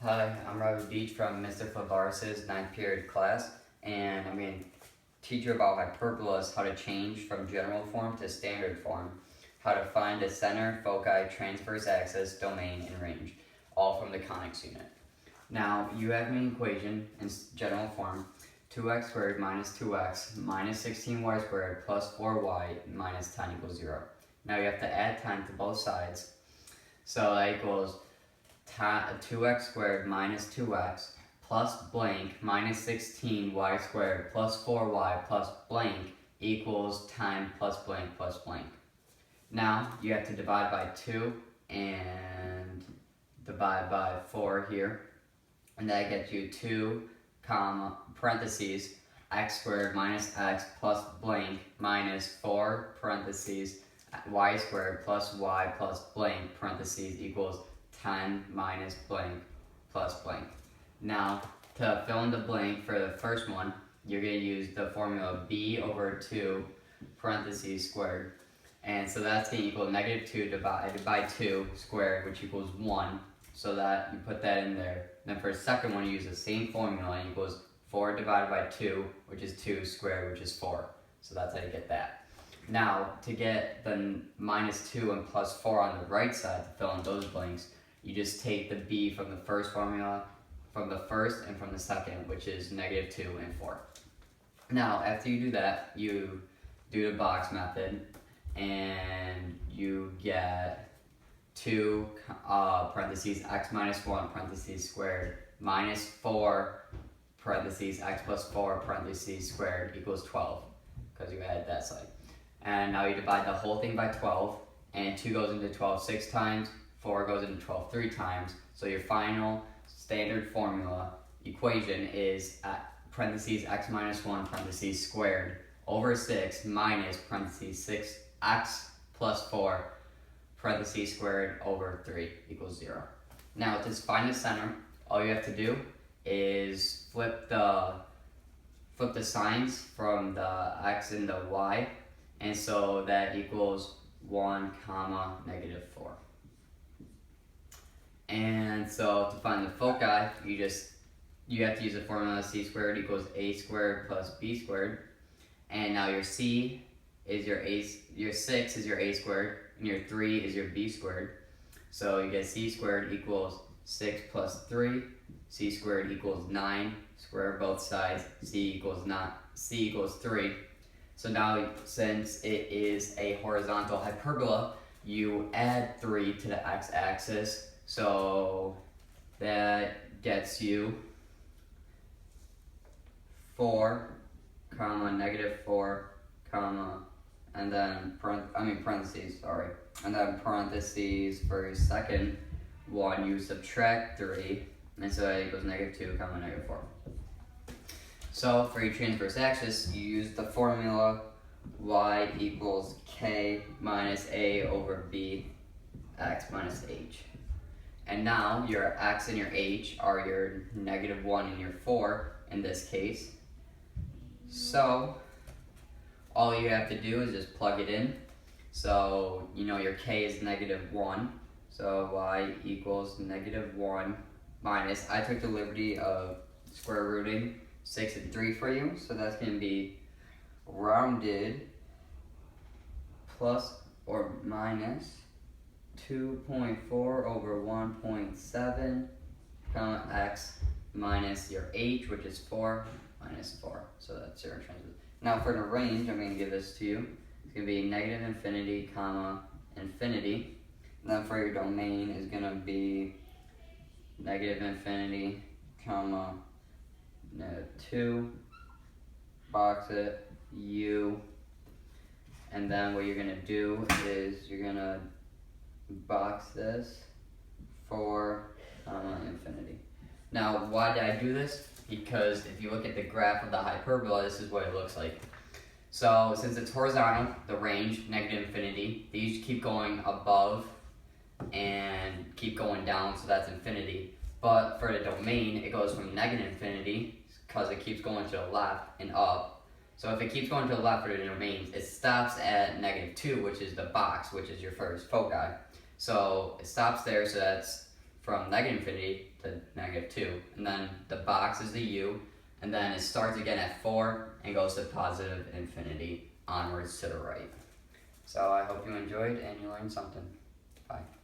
Hi, I'm Robert Beach from Mr. Flabaris's ninth period class, and I'm going to teach you about hyperbolas, how to change from general form to standard form, how to find a center, foci, transverse axis, domain, and range, all from the conics unit. Now, you have an equation in general form, 2x squared minus 2x minus 16y squared plus 4y minus 10 equals 0. Now you have to add 10 to both sides, so that equals 2x squared minus 2x plus blank minus 16y squared plus 4y plus blank equals 10 plus blank plus blank. Now you have to divide by 2 and divide by 4 here, and that gets you 2 comma parentheses x squared minus x plus blank minus 4 parentheses y squared plus y plus blank parentheses equals 10 minus blank plus blank. Now, to fill in the blank for the first one, you're going to use the formula b over 2 parentheses squared. And so that's going to equal negative 2 divided by 2 squared, which equals 1. So that you put that in there. Then for the second one, you use the same formula, and equals 4 divided by 2, which is 2 squared, which is 4. So that's how you get that. Now, to get the minus 2 and plus 4 on the right side to fill in those blanks, you just take the b from the first formula, from the first and from the second, which is negative 2 and 4. Now, after you do that, you do the box method, and you get 2 parentheses x minus 1 parentheses squared minus 4 parentheses x plus 4 parentheses squared equals 12, because you added that side. And now you divide the whole thing by 12, and 2 goes into 12 6 times, 4 goes into 12 3 times, so your final standard formula equation is parentheses x minus 1 parentheses squared over 6 minus parentheses 6x plus 4 parentheses squared over 3 equals 0. Now to find the center, all you have to do is flip the signs from the x and the y, and so that equals 1 comma negative 4. And so to find the foci, you have to use the formula c squared equals a squared plus b squared. And now your c is your 6 is your a squared, and your 3 is your b squared. So you get c squared equals 6 plus 3, c squared equals 9, square both sides, c equals 3. So now, since it is a horizontal hyperbola, you add 3 to the x-axis, so that gets you 4, comma, negative 4, comma, and then parentheses, sorry. And then parentheses for your second one, you subtract 3, and so that equals negative 2, comma, negative 4. So for your transverse axis, you use the formula y equals k minus a over b x minus h. And now your x and your h are your negative 1 and your 4 in this case. So all you have to do is just plug it in. So you know your k is negative 1. So y equals negative 1 minus, I took the liberty of square rooting 6 and 3 for you. So that's going to be rounded plus or minus 2.4 over 1.7 comma x minus your h, which is 4 minus 4. So that's your transverse. Now for the range, I'm going to give this to you. It's going to be negative infinity, comma, infinity. And then for your domain is going to be negative infinity, comma, 2, box it, u. And then what you're going to do is you're going to box this for infinity. Now, why did I do this? Because if you look at the graph of the hyperbola, this is what it looks like. So since it's horizontal, the range, negative infinity, these keep going above and keep going down, so that's infinity. But for the domain, it goes from negative infinity, because it keeps going to the left and up. So if it keeps going to the left for the domains, it stops at negative 2, which is the box, which is your first foci. So it stops there, so that's from negative infinity to negative 2. And then the box is the u, and then it starts again at 4 and goes to positive infinity onwards to the right. So I hope you enjoyed and you learned something. Bye.